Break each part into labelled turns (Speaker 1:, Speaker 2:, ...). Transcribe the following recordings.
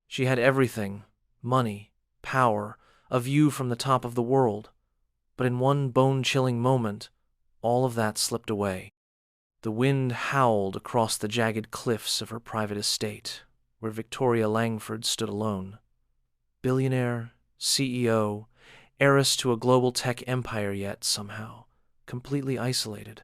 Speaker 1: She had everything: money, power, a view from the top of the world. But in one bone-chilling moment, all of that slipped away. The wind howled across the jagged cliffs of her private estate, where Victoria Langford stood alone. Billionaire, CEO, heiress to a global tech empire, yet somehow completely isolated.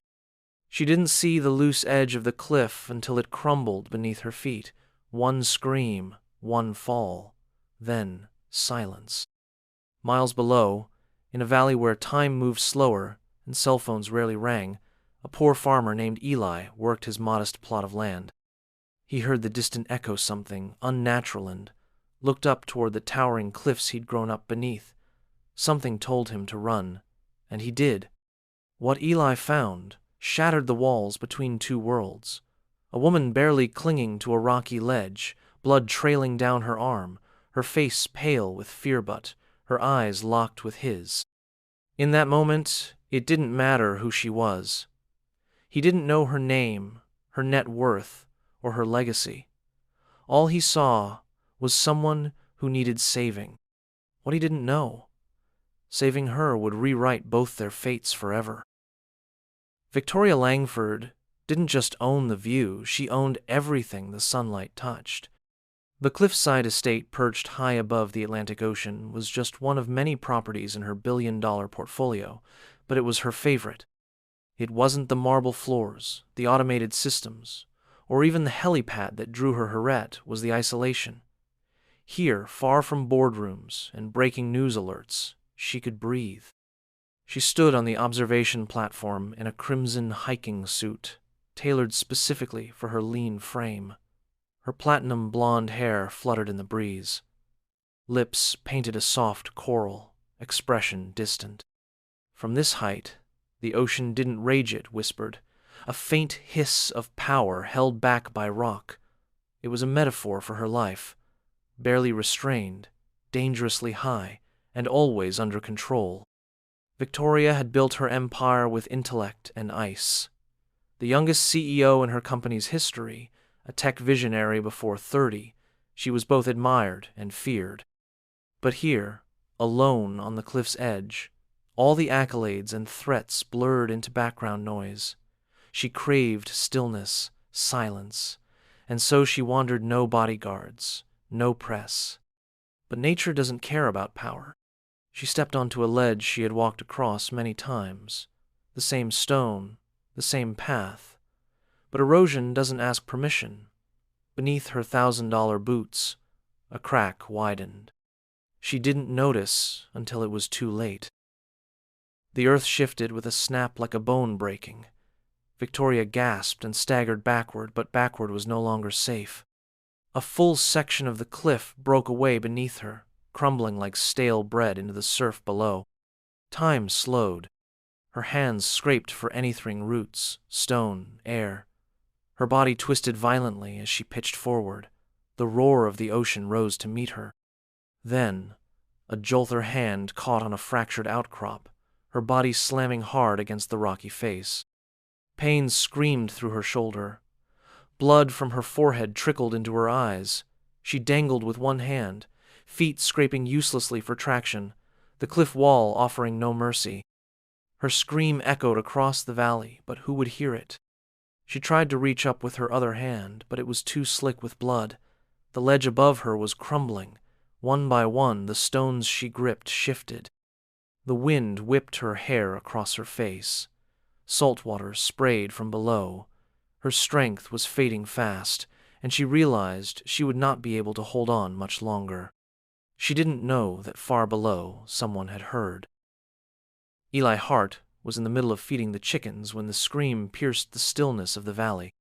Speaker 1: She didn't see the loose edge of the cliff until it crumbled beneath her feet. One scream, one fall, then silence. Miles below, in a valley where time moved slower and cell phones rarely rang, a poor farmer named Eli worked his modest plot of land. He heard the distant echo something unnatural and looked up toward the towering cliffs he'd grown up beneath. Something told him to run, and he did. What Eli found shattered the walls between two worlds. A woman barely clinging to a rocky ledge, blood trailing down her arm, her face pale with fear but her eyes locked with his. In that moment, it didn't matter who she was. He didn't know her name, her net worth, or her legacy. All he saw was someone who needed saving. What he didn't know: saving her would rewrite both their fates forever. Victoria Langford didn't just own the view, she owned everything the sunlight touched. The cliffside estate perched high above the Atlantic Ocean was just one of many properties in her billion-dollar portfolio, but it was her favorite. It wasn't the marble floors, the automated systems, or even the helipad that drew her Herette, was the isolation. Here, far from boardrooms and breaking news alerts, she could breathe. She stood on the observation platform in a crimson hiking suit, tailored specifically for her lean frame. Her platinum blonde hair fluttered in the breeze. Lips painted a soft coral, expression distant. From this height, the ocean didn't rage, it whispered, a faint hiss of power held back by rock. It was a metaphor for her life, barely restrained, dangerously high, and always under control. Victoria had built her empire with intellect and ice. The youngest CEO in her company's history, a tech visionary before 30, she was both admired and feared. But here, alone on the cliff's edge, all the accolades and threats blurred into background noise. She craved stillness, silence, and so she wandered no bodyguards, no press. But nature doesn't care about power. She stepped onto a ledge she had walked across many times, the same stone, the same path. But erosion doesn't ask permission. Beneath her $1,000 boots, a crack widened. She didn't notice until it was too late. The earth shifted with a snap like a bone breaking. Victoria gasped and staggered backward, but backward was no longer safe. A full section of the cliff broke away beneath her, crumbling like stale bread into the surf below. Time slowed. Her hands scraped for anything: roots, stone, air. Her body twisted violently as she pitched forward. The roar of the ocean rose to meet her. Then, a jolt. Her hand caught on a fractured outcrop, her body slamming hard against the rocky face. Pain screamed through her shoulder. Blood from her forehead trickled into her eyes. She dangled with one hand, feet scraping uselessly for traction, the cliff wall offering no mercy. Her scream echoed across the valley, but who would hear it? She tried to reach up with her other hand, but it was too slick with blood. The ledge above her was crumbling. One by one, the stones she gripped shifted. The wind whipped her hair across her face. Salt water sprayed from below. Her strength was fading fast, and she realized she would not be able to hold on much longer. She didn't know that far below someone had heard. Eli Hart was in the middle of feeding the chickens when the scream pierced the stillness of the valley.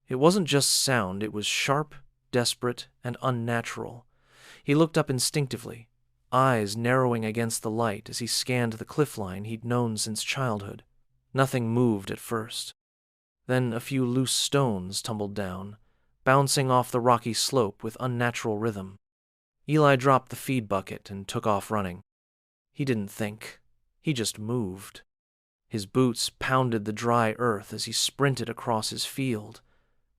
Speaker 1: It wasn't just sound, it was sharp, desperate, and unnatural. He looked up instinctively, eyes narrowing against the light as he scanned the cliffline he'd known since childhood. Nothing moved at first. Then a few loose stones tumbled down, bouncing off the rocky slope with unnatural rhythm. Eli dropped the feed bucket and took off running. He didn't think. He just moved. His boots pounded the dry earth as he sprinted across his field,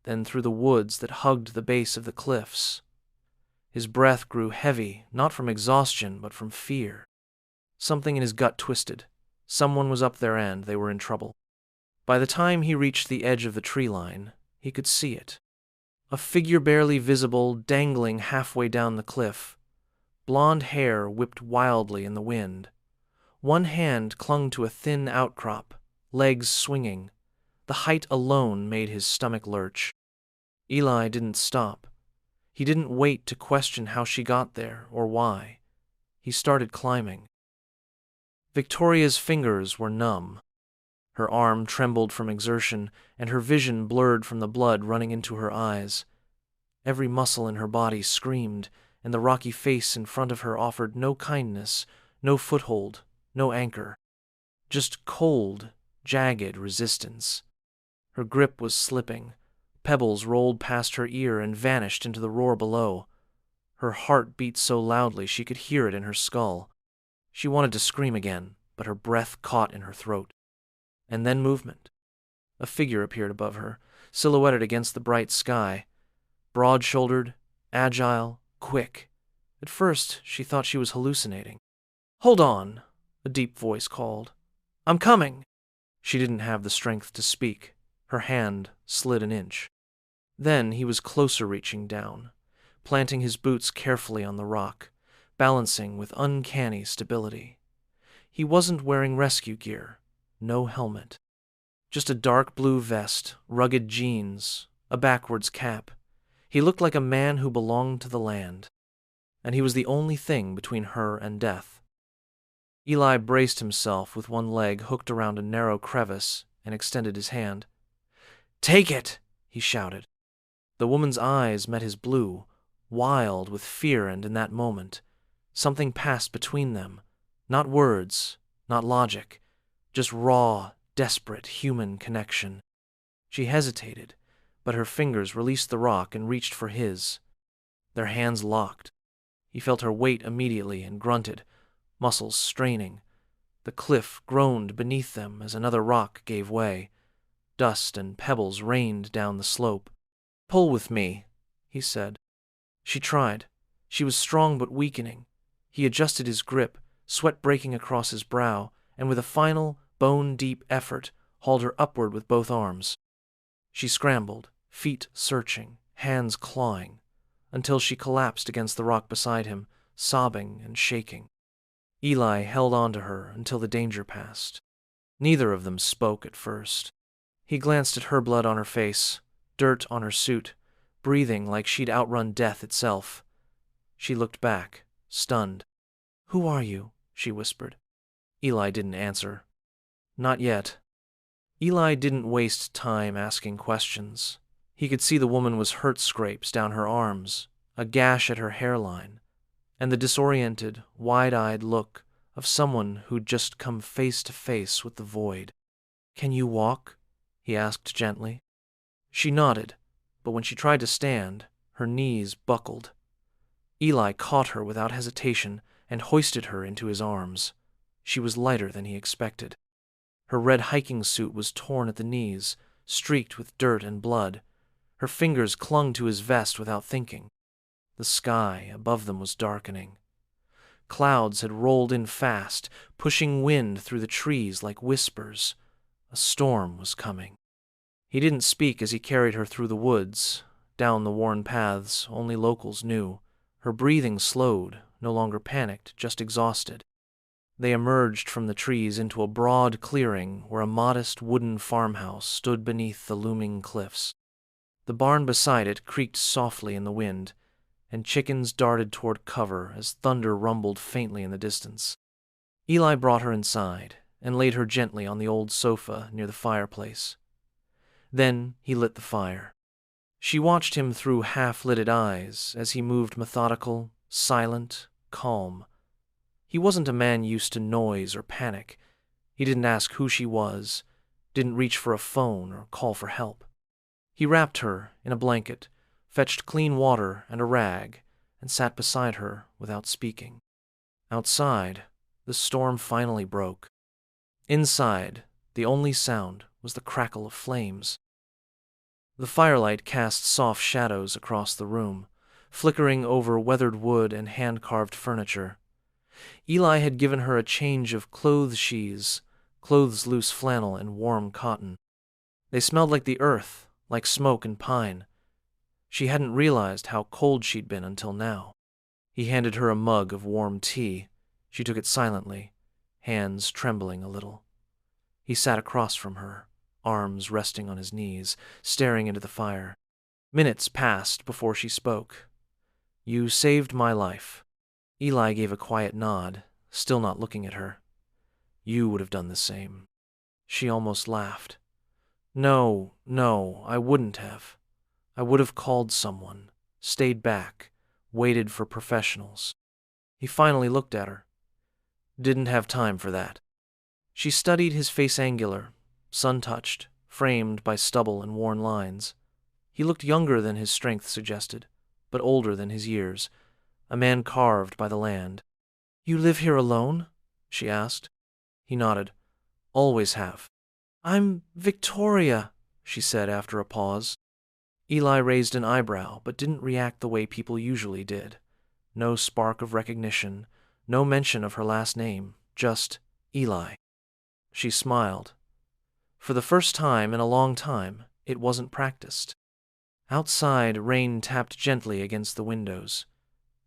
Speaker 1: then through the woods that hugged the base of the cliffs. His breath grew heavy, not from exhaustion, but from fear. Something in his gut twisted. Someone was up there and they were in trouble. By the time he reached the edge of the tree line, he could see it. A figure barely visible, dangling halfway down the cliff. Blonde hair whipped wildly in the wind. One hand clung to a thin outcrop, legs swinging. The height alone made his stomach lurch. Eli didn't stop. He didn't wait to question how she got there or why. He started climbing. Victoria's fingers were numb. Her arm trembled from exertion, and her vision blurred from the blood running into her eyes. Every muscle in her body screamed, and the rocky face in front of her offered no kindness, no foothold, no anchor. Just cold, jagged resistance. Her grip was slipping. Pebbles rolled past her ear and vanished into the roar below. Her heart beat so loudly she could hear it in her skull. She wanted to scream again, but her breath caught in her throat. And then movement. A figure appeared above her, silhouetted against the bright sky. Broad-shouldered, agile, quick. At first, she thought she was hallucinating. "Hold on," a deep voice called. "I'm coming." She didn't have the strength to speak. Her hand slid an inch. Then he was closer, reaching down, planting his boots carefully on the rock, balancing with uncanny stability. He wasn't wearing rescue gear, no helmet. Just a dark blue vest, rugged jeans, a backwards cap. He looked like a man who belonged to the land. And he was the only thing between her and death. Eli braced himself with one leg hooked around a narrow crevice and extended his hand. "Take it!" he shouted. The woman's eyes met his blue, wild with fear, and in that moment, something passed between them. Not words, not logic, just raw, desperate human connection. She hesitated, but her fingers released the rock and reached for his. Their hands locked. He felt her weight immediately and grunted, muscles straining. The cliff groaned beneath them as another rock gave way. Dust and pebbles rained down the slope. "Pull with me," he said. She tried. She was strong but weakening. He adjusted his grip, sweat breaking across his brow, and with a final, bone-deep effort, hauled her upward with both arms. She scrambled, feet searching, hands clawing, until she collapsed against the rock beside him, sobbing and shaking. Eli held on to her until the danger passed. Neither of them spoke at first. He glanced at her blood on her face, dirt on her suit, breathing like she'd outrun death itself. She looked back, stunned. "Who are you?" she whispered. Eli didn't answer. Not yet. Eli didn't waste time asking questions. He could see the woman was hurt scrapes down her arms, a gash at her hairline, and the disoriented, wide-eyed look of someone who'd just come face to face with the void. "Can you walk?" he asked gently. She nodded, but when she tried to stand, her knees buckled. Eli caught her without hesitation and hoisted her into his arms. She was lighter than he expected. Her red hiking suit was torn at the knees, streaked with dirt and blood. Her fingers clung to his vest without thinking. The sky above them was darkening. Clouds had rolled in fast, pushing wind through the trees like whispers. A storm was coming. He didn't speak as he carried her through the woods, down the worn paths only locals knew. Her breathing slowed, no longer panicked, just exhausted. They emerged from the trees into a broad clearing where a modest wooden farmhouse stood beneath the looming cliffs. The barn beside it creaked softly in the wind, and chickens darted toward cover as thunder rumbled faintly in the distance. Eli brought her inside and laid her gently on the old sofa near the fireplace. Then he lit the fire. She watched him through half-lidded eyes as he moved methodical, silent, calm. He wasn't a man used to noise or panic. He didn't ask who she was, didn't reach for a phone or call for help. He wrapped her in a blanket, fetched clean water and a rag, and sat beside her without speaking. Outside, the storm finally broke. Inside, the only sound was the crackle of flames. The firelight cast soft shadows across the room, flickering over weathered wood and hand-carved furniture. Eli had given her a change of clothes loose flannel, and warm cotton. They smelled like the earth, like smoke and pine. She hadn't realized how cold she'd been until now. He handed her a mug of warm tea. She took it silently, hands trembling a little. He sat across from her, arms resting on his knees, staring into the fire. Minutes passed before she spoke. "You saved my life." Eli gave a quiet nod, still not looking at her. "You would have done the same." She almost laughed. No, I wouldn't have. I would have called someone, stayed back, waited for professionals." He finally looked at her. "Didn't have time for that." She studied his face, angular, sun-touched, framed by stubble and worn lines. He looked younger than his strength suggested, but older than his years, a man carved by the land. "You live here alone?" she asked. He nodded. "Always have." "I'm Victoria," she said after a pause. Eli raised an eyebrow, but didn't react the way people usually did. No spark of recognition, no mention of her last name, just Eli. She smiled. For the first time in a long time, it wasn't practiced. Outside, rain tapped gently against the windows.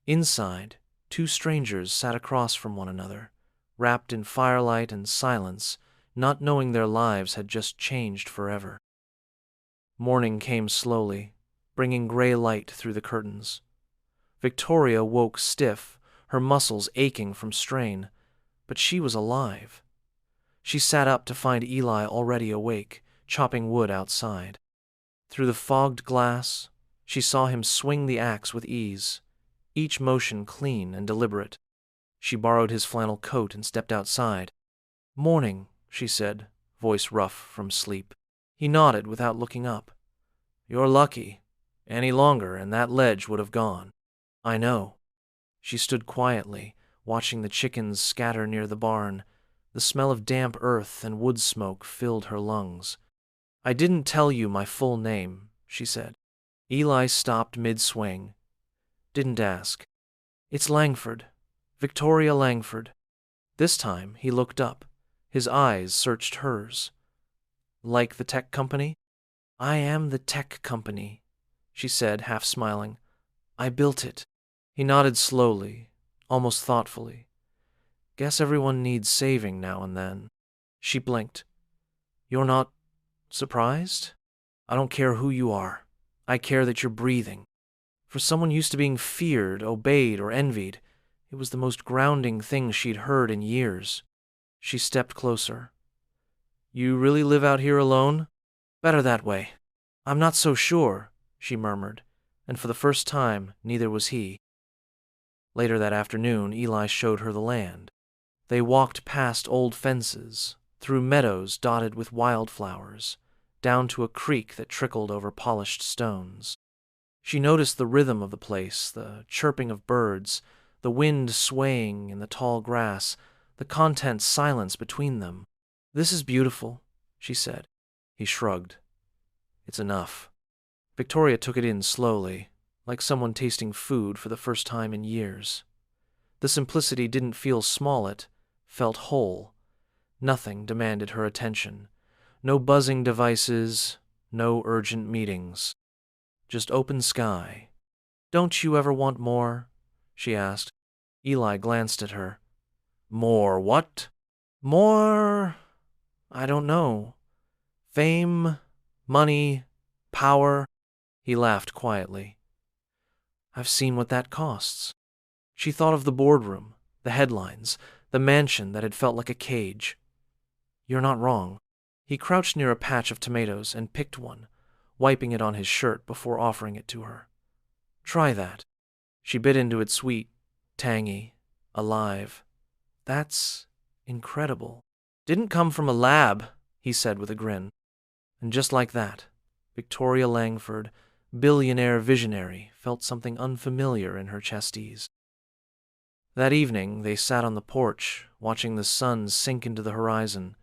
Speaker 1: Inside, two strangers sat across from one another, wrapped in firelight and silence, not knowing their lives had just changed forever. Morning came slowly, bringing gray light through the curtains. Victoria woke stiff, her muscles aching from strain, but she was alive. She sat up to find Eli already awake, chopping wood outside. Through the fogged glass, she saw him swing the axe with ease, each motion clean and deliberate. She borrowed his flannel coat and stepped outside. "Morning," she said, voice rough from sleep. He nodded without looking up. "You're lucky. Any longer and that ledge would have gone." "I know." She stood quietly, watching the chickens scatter near the barn. The smell of damp earth and wood smoke filled her lungs. "I didn't tell you my full name," she said. Eli stopped mid-swing. "Didn't ask." "It's Langford. Victoria Langford." This time he looked up. His eyes searched hers. "Like the tech company?" "I am the tech company," she said, half smiling. "I built it." He nodded slowly, almost thoughtfully. "Guess everyone needs saving now and then." She blinked. "You're not surprised?" "I don't care who you are. I care that you're breathing." For someone used to being feared, obeyed, or envied, it was the most grounding thing she'd heard in years. She stepped closer. "You really live out here alone?" "Better that way." "I'm not so sure," she murmured, and for the first time, neither was he. Later that afternoon, Eli showed her the land. They walked past old fences, through meadows dotted with wildflowers, down to a creek that trickled over polished stones. She noticed the rhythm of the place, the chirping of birds, the wind swaying in the tall grass, the content silence between them. "This is beautiful," she said. He shrugged. "It's enough." Victoria took it in slowly, like someone tasting food for the first time in years. The simplicity didn't feel small, it felt whole. Nothing demanded her attention. No buzzing devices, no urgent meetings. Just open sky. "Don't you ever want more?" she asked. Eli glanced at her. "More what?" "More... I don't know. Fame, money, power." He laughed quietly. "I've seen what that costs." She thought of the boardroom, the headlines, the mansion that had felt like a cage. "You're not wrong." He crouched near a patch of tomatoes and picked one, wiping it on his shirt before offering it to her. "Try that." She bit into it, sweet, tangy, alive. "That's incredible." "Didn't come from a lab," he said with a grin. And just like that, Victoria Langford, billionaire visionary, felt something unfamiliar in her chesties. That evening, they sat on the porch, watching the sun sink into the horizon.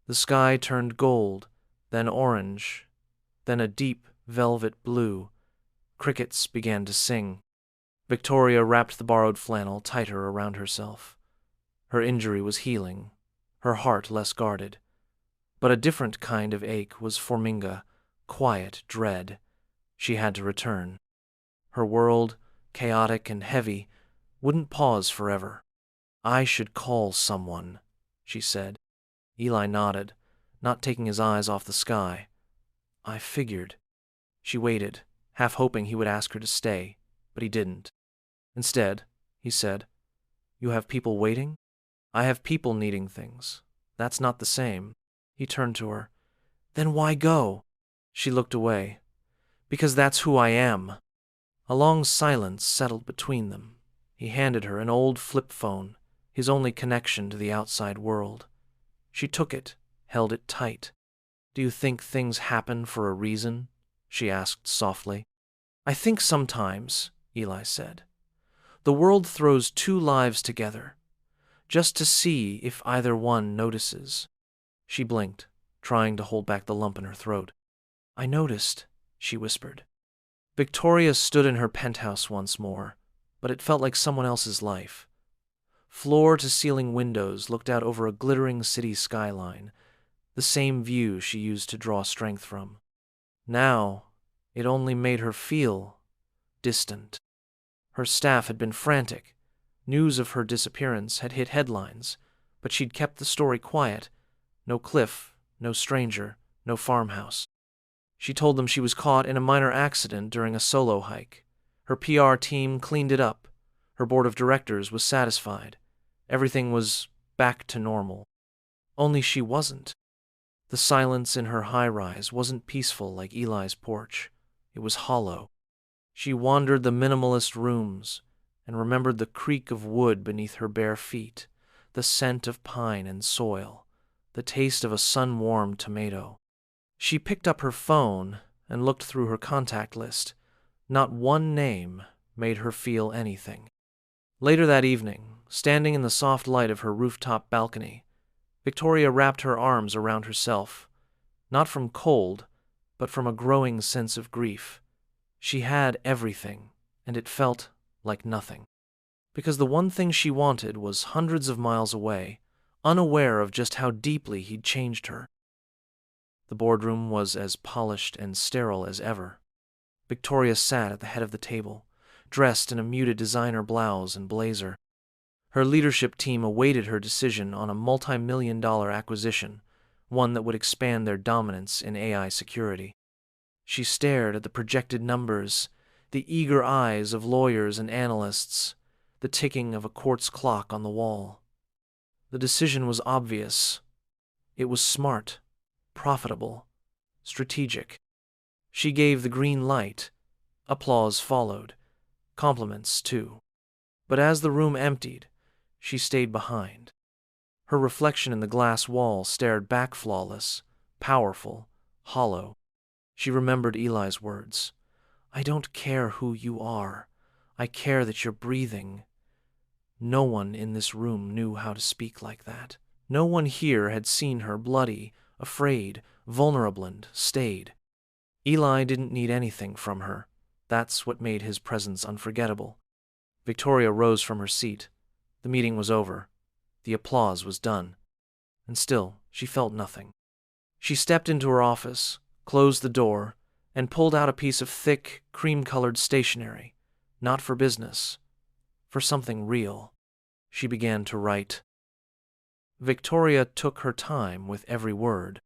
Speaker 1: The sky turned gold, then orange, then a deep velvet blue. Crickets began to sing. Victoria wrapped the borrowed flannel tighter around herself. Her injury was healing, her heart less guarded. But a different kind of ache was Forminga, quiet dread. She had to return. Her world, chaotic and heavy, wouldn't pause forever. "I should call someone," she said. Eli nodded, not taking his eyes off the sky. "I figured." She waited, half hoping he would ask her to stay, but he didn't. Instead, he said, "You have people waiting?" "I have people needing things. That's not the same." He turned to her. "Then why go?" She looked away. "Because that's who I am." A long silence settled between them. He handed her an old flip phone, his only connection to the outside world. She took it, held it tight. "Do you think things happen for a reason?" she asked softly. "I think sometimes," Eli said, "the world throws two lives together, just to see if either one notices." She blinked, trying to hold back the lump in her throat. "I noticed," she whispered. Victoria stood in her penthouse once more, but it felt like someone else's life. Floor-to-ceiling windows looked out over a glittering city skyline, the same view she used to draw strength from. Now, it only made her feel distant. Her staff had been frantic. News of her disappearance had hit headlines, but she'd kept the story quiet. No cliff, no stranger, no farmhouse. She told them she was caught in a minor accident during a solo hike. Her PR team cleaned it up. Her board of directors was satisfied. Everything was back to normal. Only she wasn't. The silence in her high-rise wasn't peaceful like Eli's porch. It was hollow. She wandered the minimalist rooms and remembered the creak of wood beneath her bare feet, the scent of pine and soil, the taste of a sun-warmed tomato. She picked up her phone and looked through her contact list. Not one name made her feel anything. Later that evening, standing in the soft light of her rooftop balcony, Victoria wrapped her arms around herself, not from cold, but from a growing sense of grief. She had everything, and it felt like nothing. Because the one thing she wanted was hundreds of miles away, unaware of just how deeply he'd changed her. The boardroom was as polished and sterile as ever. Victoria sat at the head of the table, dressed in a muted designer blouse and blazer. Her leadership team awaited her decision on a multi-million-dollar acquisition, one that would expand their dominance in AI security. She stared at the projected numbers, the eager eyes of lawyers and analysts, the ticking of a quartz clock on the wall. The decision was obvious. It was smart, profitable, strategic. She gave the green light. Applause followed. Compliments, too. But as the room emptied, she stayed behind. Her reflection in the glass wall stared back flawless, powerful, hollow. She remembered Eli's words. "I don't care who you are. I care that you're breathing." No one in this room knew how to speak like that. No one here had seen her bloody, afraid, vulnerable and stayed. Eli didn't need anything from her. That's what made his presence unforgettable. Victoria rose from her seat. The meeting was over. The applause was done. And still, she felt nothing. She stepped into her office, closed the door, and pulled out a piece of thick, cream-colored stationery. Not for business. For something real. She began to write. Victoria took her time with every word.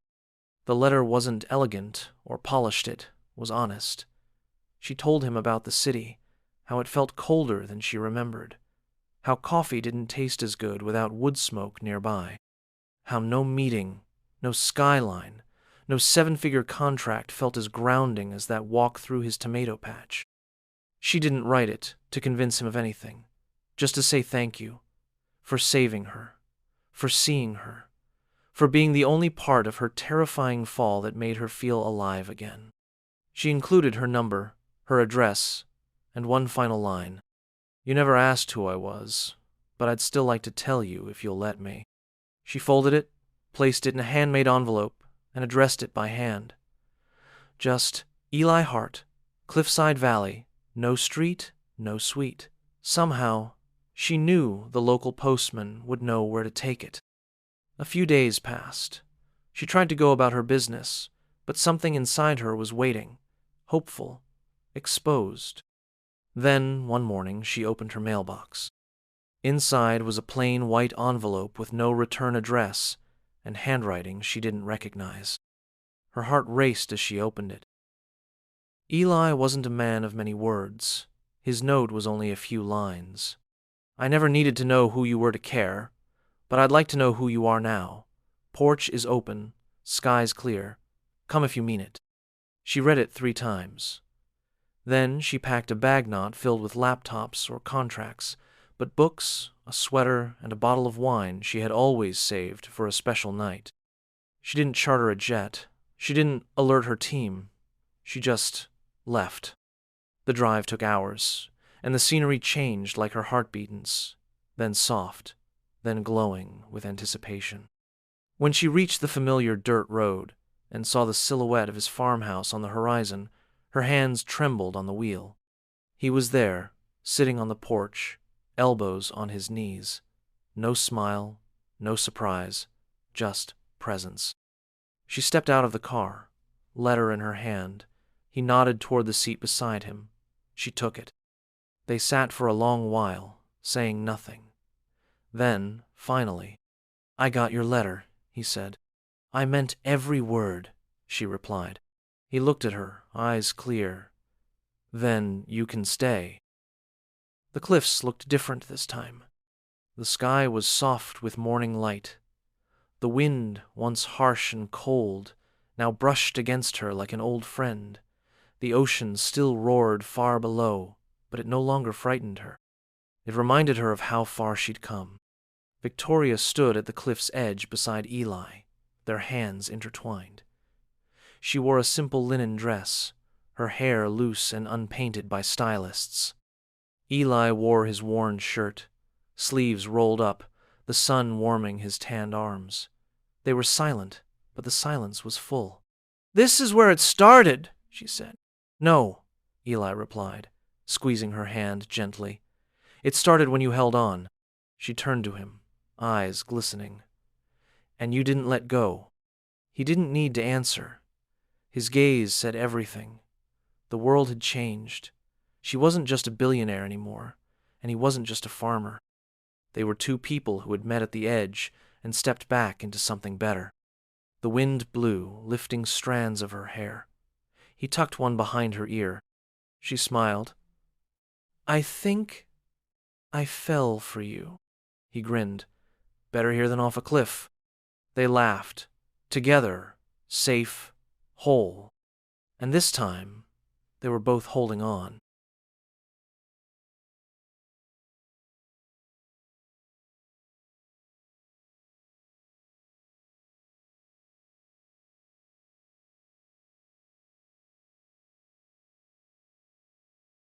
Speaker 1: The letter wasn't elegant or polished, it was honest. She told him about the city, how it felt colder than she remembered, how coffee didn't taste as good without wood smoke nearby, how no meeting, no skyline, no seven-figure contract felt as grounding as that walk through his tomato patch. She didn't write it to convince him of anything, just to say thank you, for saving her, for seeing her, for being the only part of her terrifying fall that made her feel alive again. She included her number, her address, and one final line. "You never asked who I was, but I'd still like to tell you if you'll let me." She folded it, placed it in a handmade envelope, and addressed it by hand. Just Eli Hart, Cliffside Valley, no street, no sweet. Somehow, she knew the local postman would know where to take it. A few days passed. She tried to go about her business, but something inside her was waiting, hopeful, exposed. Then, one morning, she opened her mailbox. Inside was a plain white envelope with no return address and handwriting she didn't recognize. Her heart raced as she opened it. Eli wasn't a man of many words. His note was only a few lines. I never needed to know who you were to care, but I'd like to know who you are now. Porch is open, skies clear. Come if you mean it. She read it 3 times. Then she packed a bag knot filled with laptops or contracts, but books, a sweater, and a bottle of wine she had always saved for a special night. She didn't charter a jet. She didn't alert her team. She just left. The drive took hours, and the scenery changed like her heartbeats, then soft, then glowing with anticipation. When she reached the familiar dirt road and saw the silhouette of his farmhouse on the horizon, her hands trembled on the wheel. He was there, sitting on the porch, elbows on his knees. No smile, no surprise, just presence. She stepped out of the car, letter in her hand. He nodded toward the seat beside him. She took it. They sat for a long while, saying nothing. Then, finally, "I got your letter," he said. "I meant every word," she replied. He looked at her, eyes clear. "Then you can stay." The cliffs looked different this time. The sky was soft with morning light. The wind, once harsh and cold, now brushed against her like an old friend. The ocean still roared far below, but it no longer frightened her. It reminded her of how far she'd come. Victoria stood at the cliff's edge beside Eli, their hands intertwined. She wore a simple linen dress, her hair loose and unpainted by stylists. Eli wore his worn shirt, sleeves rolled up, the sun warming his tanned arms. They were silent, but the silence was full. "This is where it started," she said. "No," Eli replied, squeezing her hand gently. "It started when you held on." She turned to him, eyes glistening. "And you didn't let go." He didn't need to answer. His gaze said everything. The world had changed. She wasn't just a billionaire anymore, and he wasn't just a farmer. They were 2 people who had met at the edge and stepped back into something better. The wind blew, lifting strands of her hair. He tucked one behind her ear. She smiled. "I think I fell for you." He grinned. "Better here than off a cliff." They laughed. Together, safe, whole. And this time, they were both holding on.